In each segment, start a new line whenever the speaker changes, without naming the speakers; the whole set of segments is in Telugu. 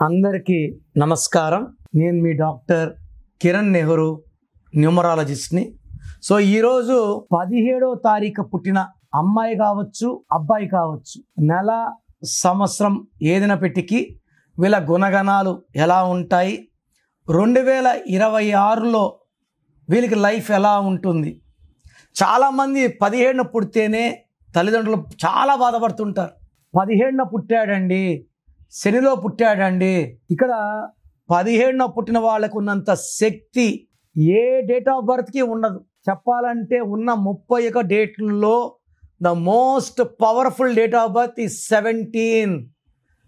అందరికీ నమస్కారం. నేను మీ డాక్టర్ కిరణ్ నెహ్రూ, న్యూమరాలజిస్ట్ని. సో ఈరోజు 17వ తారీఖు పుట్టిన అమ్మాయి కావచ్చు, అబ్బాయి కావచ్చు, నెల సంవత్సరం ఏదైనప్పటికీ వీళ్ళ గుణగణాలు ఎలా ఉంటాయి, 2026లో వీళ్ళకి లైఫ్ ఎలా ఉంటుంది. చాలామంది 17న పుడితేనే తల్లిదండ్రులు చాలా బాధపడుతుంటారు. 17న పుట్టాడండి, శనిలో పుట్టాడండి. ఇక్కడ 17న పుట్టిన వాళ్ళకు ఉన్నంత శక్తి ఏ డేట్ ఆఫ్ బర్త్కి ఉండదు. చెప్పాలంటే ఉన్న 31 డేట్లలో the most powerful date of birth ఈ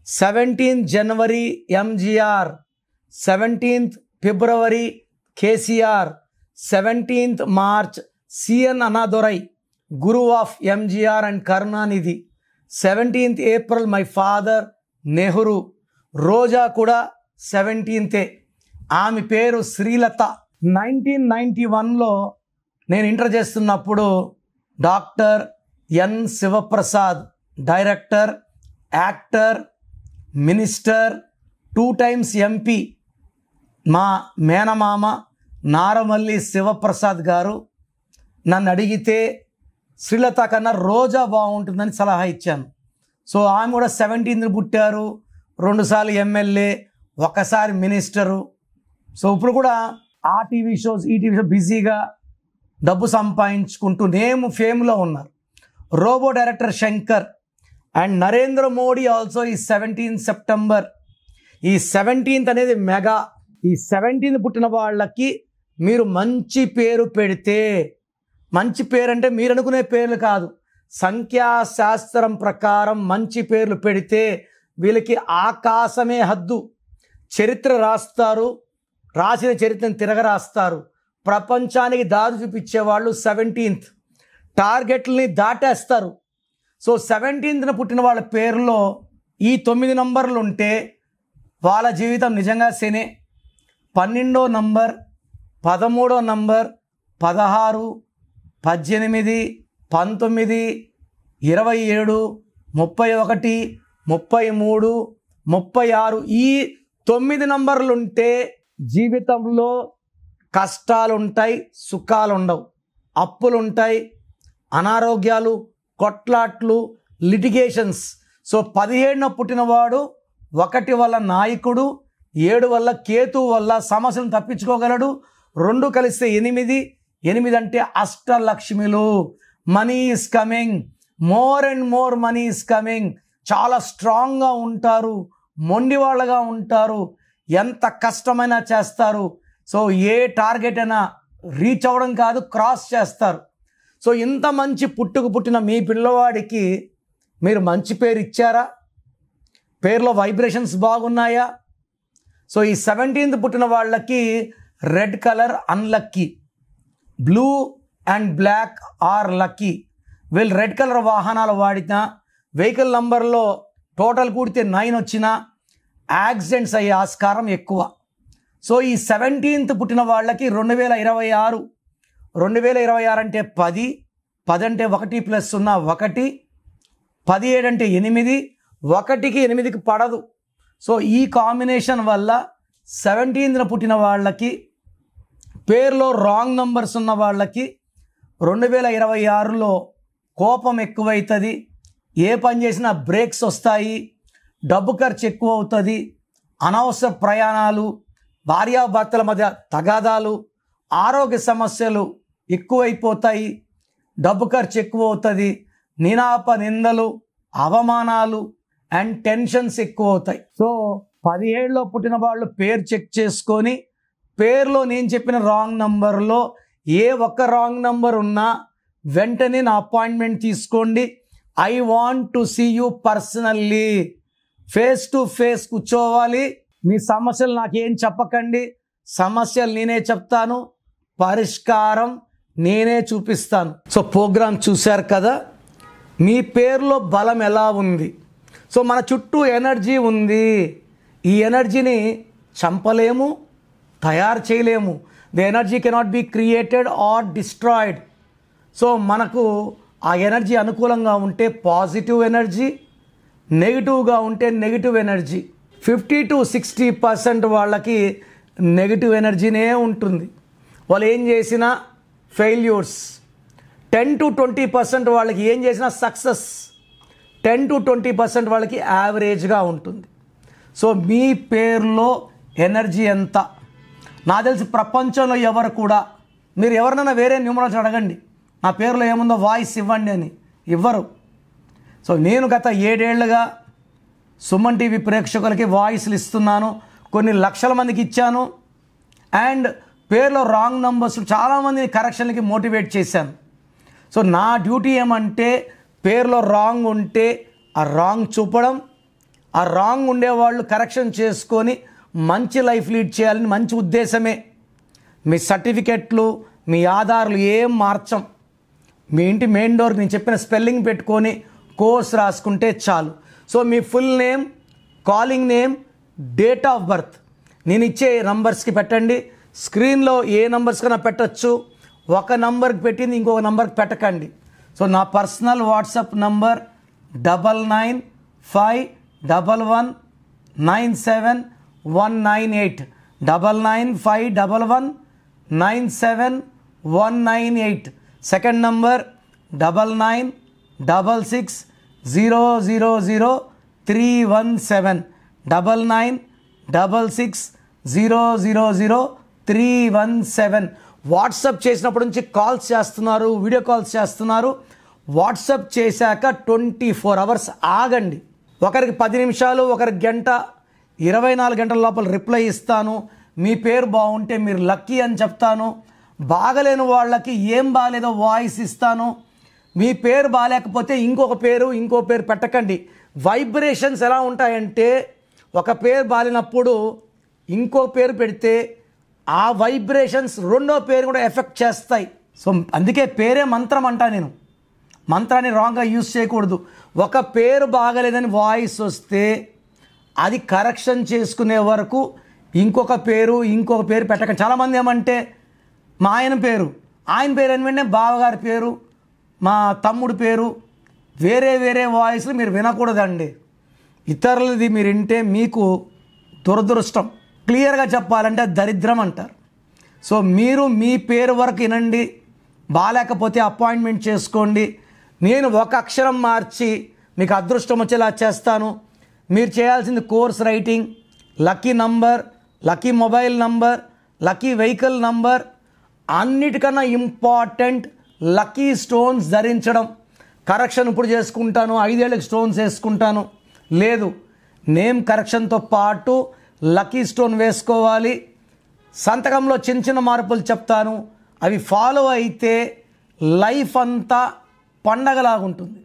17 జనవరి ఎంజిఆర్, 17th ఫిబ్రవరి KCR, 17th March CN Annadurai, guru of MGR and Karunanidhi, 17th April my father Nehru. Roja కూడా 17th. ఆమె పేరు శ్రీలత. 1991లో నేను ఇంటర్ చేస్తున్నప్పుడు doctor N Sivaprasad, director, actor, minister, 2 times MP, మా మేనమామ నారమల్లి శివప్రసాద్ గారు నన్ను అడిగితే శ్రీలత కన్నా రోజా బాగుంటుందని సలహా ఇచ్చాను. సో ఆమె కూడా 17th పుట్టారు, 2 సార్లు ఎమ్మెల్యే, 1 సారి మినిస్టరు. సో ఇప్పుడు కూడా ఆ టీవీ షోస్ ఈ టీవీ షో బిజీగా డబ్బు సంపాదించుకుంటూ ఫేమ్లో ఉన్నారు. Robo director Shankar and Narendra Modi also ఈ 17 సెప్టెంబర్. ఈ 17th అనేది మెగా. ఈ 17th పుట్టిన వాళ్ళకి మీరు మంచి పేరు పెడితే, మంచి పేరు అంటే మీరు అనుకునే పేర్లు కాదు, సంఖ్యాశాస్త్రం ప్రకారం మంచి పేర్లు పెడితే వీళ్ళకి ఆకాశమే హద్దు. చరిత్ర రాస్తారు, రాసిన చరిత్రను తిరగరాస్తారు. ప్రపంచానికి దారి చూపించేవాళ్ళు 17th. టార్గెట్లని దాటేస్తారు. సో 17th పుట్టిన వాళ్ళ పేరులో ఈ 9 నంబర్లు ఉంటే వాళ్ళ జీవితం నిజంగా శనే. 12వ నంబర్, 13వ నంబర్, 16, 18, 19, 27, 31, 33, 36 ఈ 9 నంబర్లు ఉంటే జీవితంలో కష్టాలు ఉంటాయి, సుఖాలు ఉండవు, అప్పులు ఉంటాయి, అనారోగ్యాలు, కొట్లాట్లు, లిటిగేషన్స్. సో 17న పుట్టినవాడు 1 వల్ల నాయకుడు, 7 వల్ల కేతు వల్ల సమస్యలను తప్పించుకోగలడు, 2 కలిస్తే 8, 8 అంటే అష్టలక్ష్మిలు. Money is coming, more and more money is coming. చాలా స్ట్రాంగ్గా ఉంటారు, మొండి వాళ్ళగా ఉంటారు, ఎంత కష్టమైనా చేస్తారు. సో ఏ టార్గెట్ అయినా రీచ్ అవ్వడం కాదు, క్రాస్ చేస్తారు. సో ఇంత మంచి పుట్టిన మీ పిల్లవాడికి మీరు మంచి పేరు ఇచ్చారా? పేరులో వైబ్రేషన్స్ బాగున్నాయా? సో ఈ 17th పుట్టిన వాళ్ళకి red colour unlucky, blue and black are lucky. వీళ్ళు రెడ్ కలర్ వాహనాలు వాడినా, వెహికల్ నంబర్లో టోటల్ కూడితే 9 వచ్చినా యాక్సిడెంట్స్ అయ్యే ఆస్కారం ఎక్కువ. సో ఈ 17th పుట్టిన వాళ్ళకి 2026 అంటే 10, 10 అంటే 1 + 0 1, 17 అంటే 8, 1కి 8కి పడదు. సో ఈ కాంబినేషన్ వల్ల 17th పుట్టిన వాళ్ళకి పేరులో రాంగ్ నంబర్స్ ఉన్న వాళ్ళకి 2026లో కోపం ఎక్కువవుతుంది, ఏ పని చేసినా బ్రేక్స్ వస్తాయి, డబ్బు ఖర్చు ఎక్కువ అవుతుంది, అనవసర ప్రయాణాలు, భార్యాభర్తల మధ్య తగాదాలు, ఆరోగ్య సమస్యలు ఎక్కువైపోతాయి, డబ్బు ఖర్చు ఎక్కువ అవుతుంది, నిందలు, అవమానాలు అండ్ టెన్షన్స్ ఎక్కువ అవుతాయి. సో 17లో పుట్టిన వాళ్ళు పేరు చెక్ చేసుకొని, పేరులో నేను చెప్పిన రాంగ్ నంబర్లో ఏ ఒక్క రాంగ్ నంబర్ ఉన్నా వెంటనే నా అపాయింట్మెంట్ తీసుకోండి. I want to see you personally. Face to face కూర్చోవాలి. మీ సమస్యలు నాకేం చెప్పకండి, సమస్యలు నేనే చెప్తాను, పరిష్కారం నేనే చూపిస్తాను. సో ప్రోగ్రామ్ చూశారు కదా, మీ పేరులో బలం ఎలా ఉంది. సో మన చుట్టూ ఎనర్జీ ఉంది. ఈ ఎనర్జీని చంపలేము, తయారు చేయలేము. The energy cannot be created or destroyed. So మనకు ఆ ఎనర్జీ అనుకూలంగా ఉంటే పాజిటివ్ ఎనర్జీ, నెగిటివ్గా ఉంటే నెగిటివ్ ఎనర్జీ. 50-60% వాళ్ళకి నెగిటివ్ ఎనర్జీనే ఉంటుంది. వాళ్ళు ఏం చేసినా ఫెయిల్యూర్స్. 10-20% వాళ్ళకి ఏం చేసినా సక్సెస్. 10-20% వాళ్ళకి యావరేజ్గా ఉంటుంది. సో మీ పేరులో ఎనర్జీ ఎంత? నాకు తెలిసి ప్రపంచంలో ఎవరు కూడా, మీరు ఎవరినైనా వేరే న్యూమరాలజీ అడగండి, నా పేరులో ఏముందో వాయిస్ ఇవ్వండి అని, ఇవ్వరు. సో నేను గత 7 ఏళ్లుగా సుమన్ టీవీ ప్రేక్షకులకి వాయిస్లు ఇస్తున్నాను. కొన్ని లక్షల మందికి ఇచ్చాను. అండ్ పేరులో రాంగ్ నంబర్స్ చాలామందిని కరెక్షన్లకి మోటివేట్ చేశాను. సో నా డ్యూటీ ఏమంటే పేరులో రాంగ్ ఉంటే ఆ రాంగ్ చూపడం, ఆ రాంగ్ ఉండేవాళ్ళు కరెక్షన్ చేసుకొని మంచి లైఫ్ లీడ్ చేయాలని మంచి ఉద్దేశమే. మీ సర్టిఫికెట్లు, మీ ఆధార్లు ఏం మార్చం. మీ ఇంటి మెయిన్ డోర్కి నేను చెప్పిన స్పెల్లింగ్ పెట్టుకొని కోర్స్ రాసుకుంటే చాలు. So me full name, calling name, date of birth నేను ఇచ్చే నంబర్స్కి పెట్టండి. స్క్రీన్లో ఏ నంబర్స్ కన్నా పెట్టచ్చు. ఒక నంబర్కి పెట్టింది ఇంకొక నంబర్కి పెట్టకండి. సో నా personal WhatsApp number 9951197198 9951197198. Second number 9966000317 9966000317. WhatsApp చేసినప్పటి నుంచి కాల్స్ చేస్తున్నారు, వీడియో కాల్స్ చేస్తున్నారు. వాట్సాప్ చేశాక 24 అవర్స్ ఆగండి. ఒకరికి 10 నిమిషాలు, ఒకరికి గంట, 24 గంటల లోపల రిప్లై ఇస్తాను. మీ పేరు బాగుంటే మీరు లక్కీ అని చెప్తాను. బాగలేని వాళ్ళకి ఏం బాగాలేదో వాయిస్ ఇస్తాను. మీ పేరు బాగాలేకపోతే ఇంకో పేరు పెట్టకండి. వైబ్రేషన్స్ ఎలా ఉంటాయంటే ఒక పేరు బాగాలేనప్పుడు ఇంకో పేరు పెడితే ఆ వైబ్రేషన్స్ రెండో పేరు కూడా ఎఫెక్ట్ చేస్తాయి. సో అందుకే పేరే మంత్రం అంటా నేను. మంత్రాన్ని రాంగ్గా యూజ్ చేయకూడదు. ఒక పేరు బాగలేదని వాయిస్ వస్తే అది కరెక్షన్ చేసుకునే వరకు ఇంకొక పేరు పెట్టకండి. చాలామంది ఏమంటే మా ఆయన పేరు వెంటనే బావగారి పేరు, మా తమ్ముడు పేరు, వేరే వాయిస్లు మీరు వినకూడదండి. ఇతరులది మీరు వింటే మీకు దురదృష్టం. క్లియర్గా చెప్పాలంటే దరిద్రం అంటారు. సో మీరు మీ పేరు వరకు వినండి. బాగాలేకపోతే అపాయింట్మెంట్ చేసుకోండి. నేను ఒక అక్షరం మార్చి మీకు అదృష్టం వచ్చేలా చేస్తాను. మీరు చేయాల్సింది course writing, lucky number, lucky mobile number, lucky vehicle number, అన్నిటికన్నా ఇంపార్టెంట్ లక్కీ స్టోన్స్ ధరించడం. కరెక్షన్ ఇప్పుడు చేసుకుంటాను, 5 ఏళ్ళకి స్టోన్స్ వేసుకుంటాను లేదు. నేమ్ కరెక్షన్తో పాటు లక్కీ స్టోన్ వేసుకోవాలి. సంతకంలో చిన్న మార్పులు చెప్తాను. అవి ఫాలో అయితే లైఫ్ అంతా పండగలాగుంటుంది.